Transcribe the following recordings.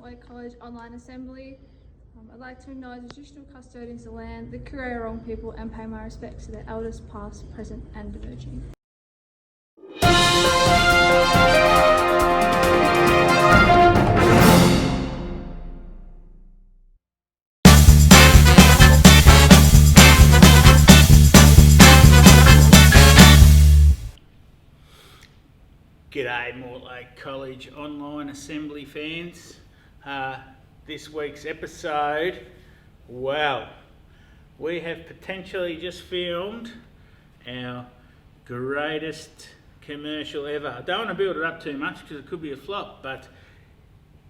Mortlake College online assembly. I'd like to acknowledge the traditional custodians of the land, the Kurrawarong people, and pay my respects to their elders past, present and emerging. G'day Mortlake College online assembly fans. This week's episode, well, we have potentially just filmed our greatest commercial ever. I don't want to build it up too much because it could be a flop, but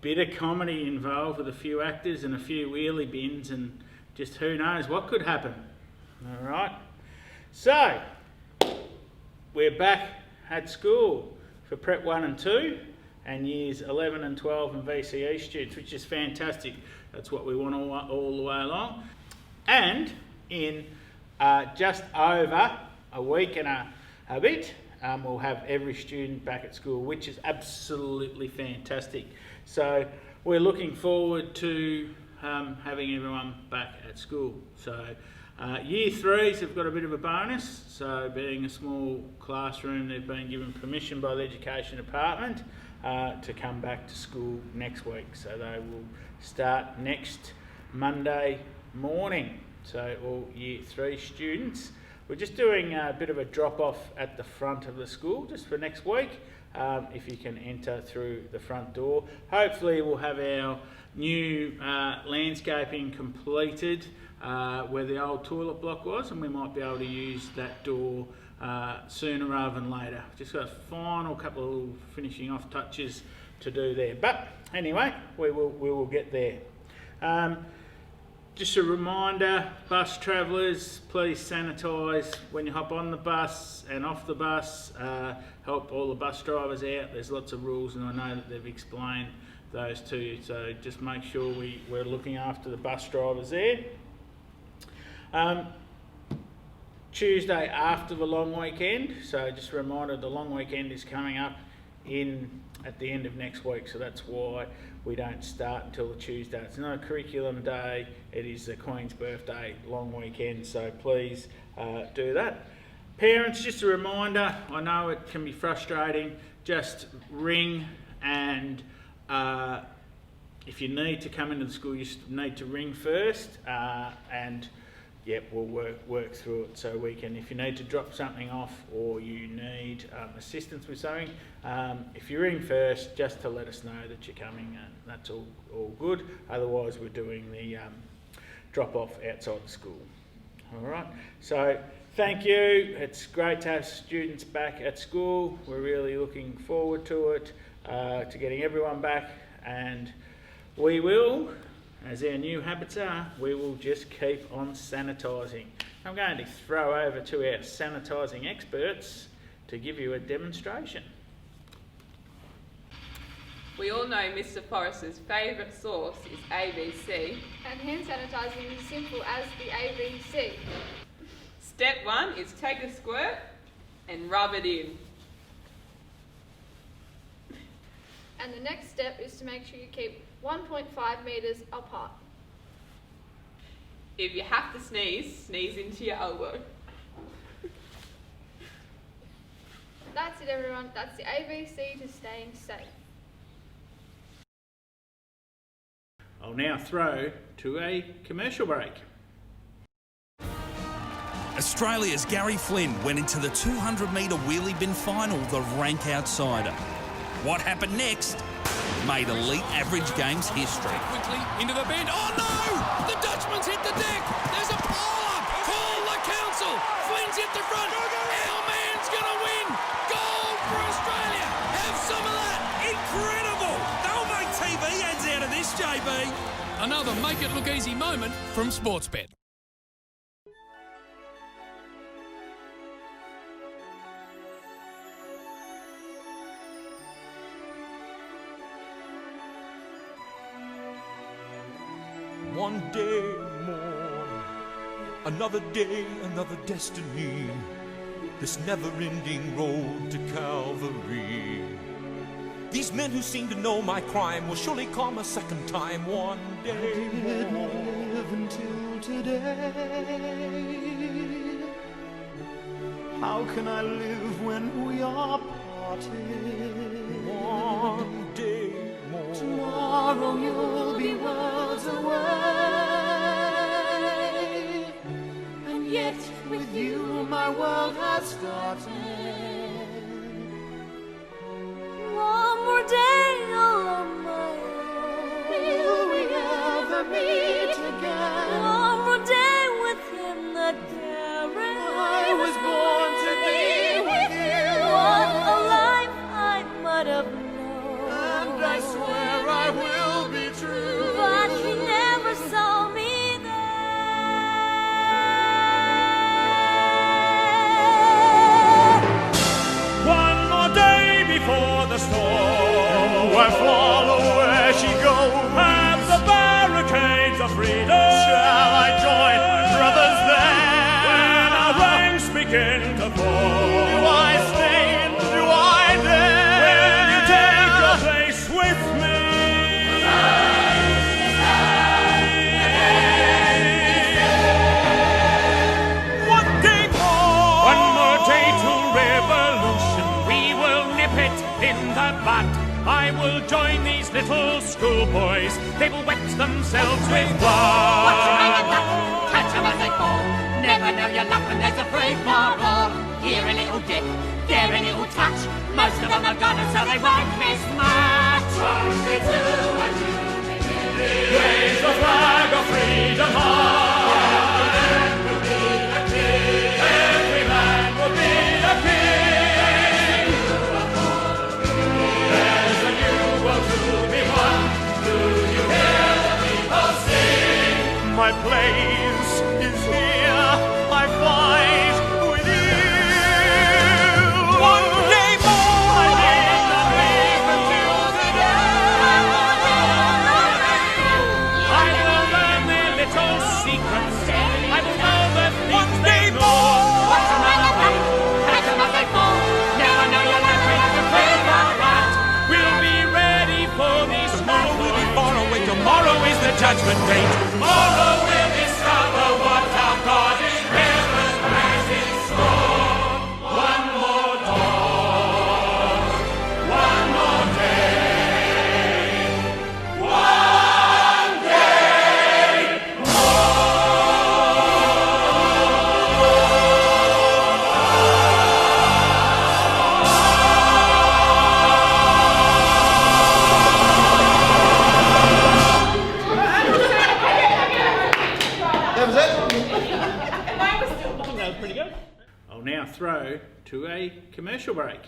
bit of comedy involved with a few actors and a few wheelie bins, and just who knows what could happen. Alright, so we're back at school for Prep 1 and 2 and Years 11 and 12 and VCE students, which is fantastic. That's what we want all the way along. And in just over a week and a bit, we'll have every student back at school, which is absolutely fantastic. So we're looking forward to having everyone back at school. So Year 3s have got a bit of a bonus. So being a small classroom, they've been given permission by the Education Department to come back to school next week. So they will start next Monday morning. So all Year 3 students. We're just doing a bit of a drop-off at the front of the school just for next week. If you can enter through the front door. Hopefully we'll have our new landscaping completed where the old toilet block was, and we might be able to use that door sooner rather than later. Just got a final couple of little finishing off touches to do there. But anyway, we will get there. Just a reminder, bus travellers, please sanitise when you hop on the bus and off the bus. Help all the bus drivers out. There's lots of rules, and I know that they've explained those to you. So just make sure we're looking after the bus drivers there. Tuesday after the long weekend, so just a reminder, the long weekend is coming up at the end of next week, so that's why we don't start until the Tuesday. It's not a curriculum day, it is the Queen's birthday long weekend, so please do that. Parents, just a reminder, I know it can be frustrating, just ring, and if you need to come into the school, you need to ring first, and yep, we'll work through it so we can, if you need to drop something off or you need assistance with something, if you ring first, just to let us know that you're coming, and that's all good. Otherwise, we're doing the drop-off outside the school. All right, so thank you. It's great to have students back at school. We're really looking forward to it, to getting everyone back, and we will, as our new habits are, we will just keep on sanitising. I'm going to throw over to our sanitising experts to give you a demonstration. We all know Mr. Forrester's favourite sauce is ABC. And hand sanitising is as simple as the ABC. Step 1 is take a squirt and rub it in. And the next step is to make sure you keep 1.5 metres apart. If you have to sneeze, sneeze into your elbow. That's it, everyone. That's the ABC to staying safe. I'll now throw to a commercial break. Australia's Gary Flynn went into the 200-metre wheelie bin final, the rank outsider. What happened next made elite average games history. Quickly into the bend. Oh no! The Dutchman's hit the deck. There's a pile-up. Call the council. Flynn's hit the front. Our man's gonna win. Gold for Australia. Have some of that. Incredible! They'll make TV ads out of this, JB. Another make it look easy moment from Sportsbet. One day more, another day, another destiny, this never-ending road to Calvary. These men who seem to know my crime will surely come a second time one day. Live until today. How can I live when we are parted? One day more. Tomorrow you'll be worlds away, and yet with you my world has started. One more day on my own. Will we ever meet again? One more day within the carriage. I was born to be with you. What a life I might have known. And I swear I will be true. But he never saw me there. One more day before the storm. I follow where she goes. At the barricades of freedom. Shall I join my brothers there? When our ranks begin to fall. Do I stay and do I dare? Will you take your place with me? One day more. One more day to revolution. We will nip it in the bud. I will join these little schoolboys. They will wet themselves with blood. Watch your eye and duck, catch 'em as they fall. Never know your luck when there's a free for all. Here a little dip, there a little touch. Most of them are gone and so they won't miss much. Raise the flag of freedom high. Every man will be a king. There's a new world to be won. Do you hear the people sing? My place is here. I fight with you. One day more. I need not leave until the day. I will learn their little secrets. I will know the things they know. Watch 'em eye and duck, catch 'em as they fall. Never know your luck when there's a free for all. We'll be ready for these. Tomorrow will be far away. Tomorrow is the judgment day. Tomorrow we'll discover what our God in heaven has in store. One more dawn, one more day, one day That was it? That was pretty good. I'll now throw to a commercial break.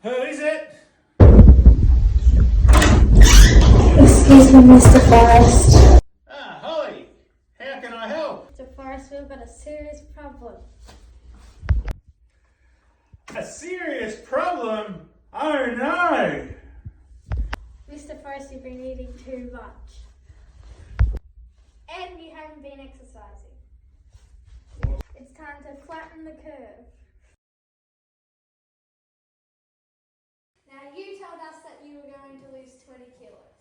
Who is it? Excuse me, Mr. Forrest. Ah, Holly, how can I help? Mr. Forrest, we've got a serious problem. A serious problem? Oh no! Mr. Forrest, you've been eating too much. And you haven't been exercising. It's time to flatten the curve. Now, you told us that you were going to lose 20 kilos.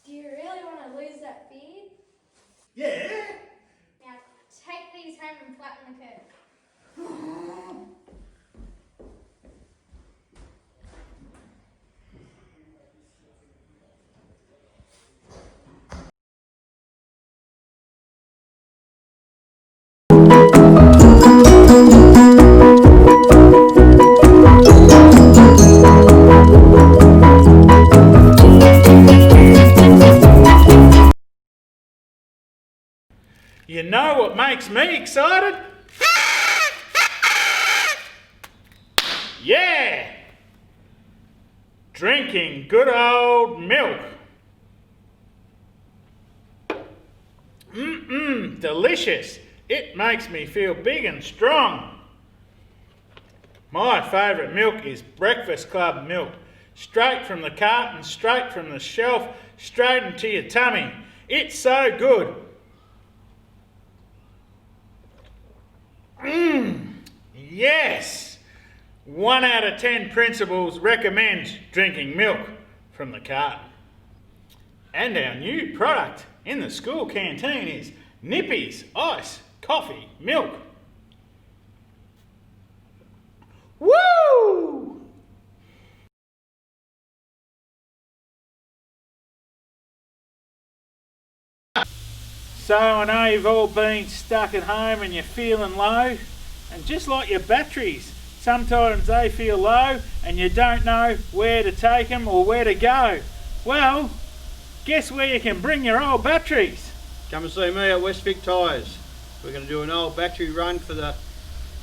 Do you really want to lose that beard? Yeah? Now, take these home and flatten the curve. You know what makes me excited? Yeah! Drinking good old milk. Delicious. It makes me feel big and strong. My favourite milk is Breakfast Club milk. Straight from the carton, straight from the shelf, straight into your tummy. It's so good. Yes! 1 out of 10 principals recommends drinking milk from the carton. And our new product in the school canteen is Nippy's Ice Coffee Milk. Woo! So I know you've all been stuck at home and you're feeling low, and just like your batteries, sometimes they feel low and you don't know where to take them or where to go. Well, guess where you can bring your old batteries? Come and see me at West Vic Tyres. We're going to do an old battery run for the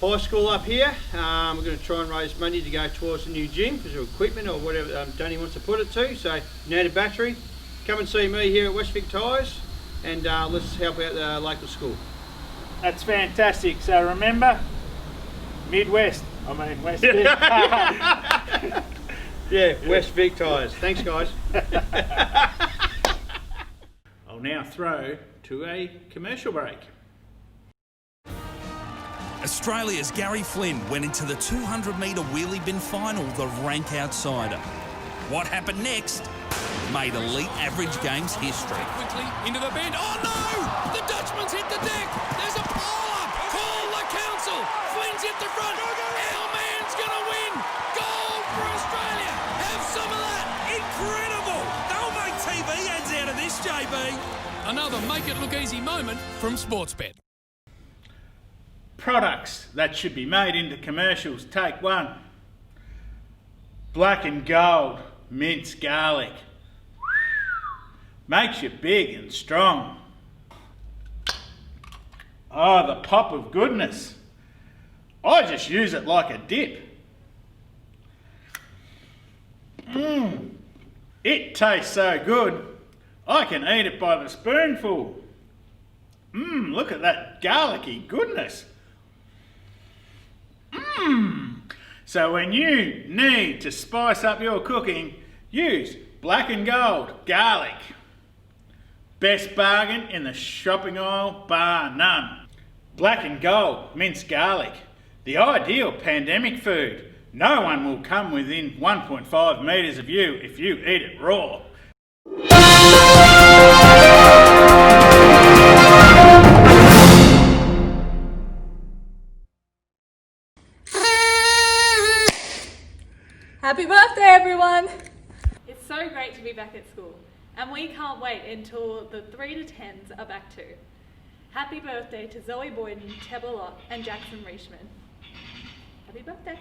high school up here. We're going to try and raise money to go towards the new gym because of equipment or whatever Danny wants to put it to. So you need a battery, come and see me here at West Vic Tyres and let's help out the local school. That's fantastic. So remember, West Vic. Yeah, West Vic Tyres. Thanks guys. I'll now throw to a commercial break. Australia's Gary Flynn went into the 200-metre wheelie bin final, the rank outsider. What happened next made elite average games history. Quickly into the bend. Oh no! The Dutchman's hit the deck. There's a pile-up. Call the council. Flynn's hit the front. Our man's gonna win. Gold for Australia. Have some of that. Incredible! They'll make TV ads out of this, JB. Another make it look easy moment from Sportsbet. Products that should be made into commercials. Take one. Black and gold minced garlic. Makes you big and strong. Oh, the pop of goodness. I just use it like a dip. It tastes so good, I can eat it by the spoonful. Look at that garlicky goodness. So when you need to spice up your cooking, use Black and Gold garlic. Best bargain in the shopping aisle, bar none. Black and Gold minced garlic, the ideal pandemic food. No one will come within 1.5 metres of you if you eat it raw. Happy birthday, everyone! It's so great to be back at school, and we can't wait until the 3 to 10s are back too. Happy birthday to Zoe Boyden, Tebba Lott, and Jackson Reishman. Happy birthday!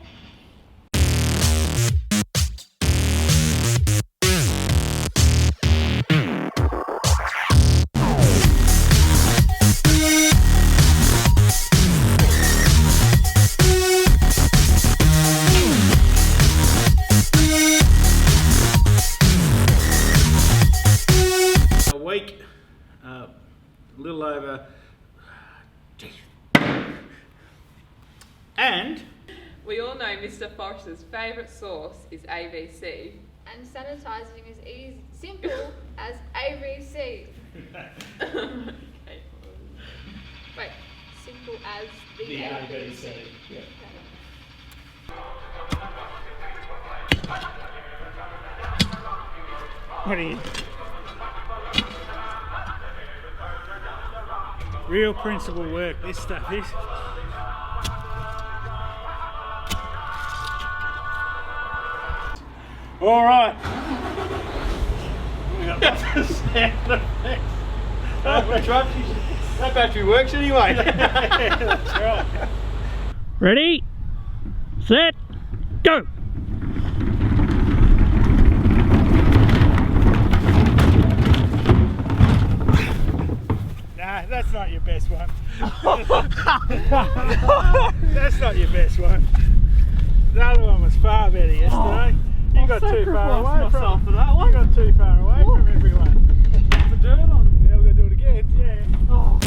A little over, and We all know Mr. Forrester's favourite sauce is ABC. And sanitising is simple as ABC. Wait, simple as the ABC. Yeah. What are you? Real principle work, this stuff is. All right. We got the sound effects. That battery works anyway. That's right. Ready, set, go! Nah, that's not your best one. That's not your best one. The other one was far better yesterday. You got too far away from for that one. You got too far away from everyone. The dirt on. Now we're gonna do it again. Yeah. Oh.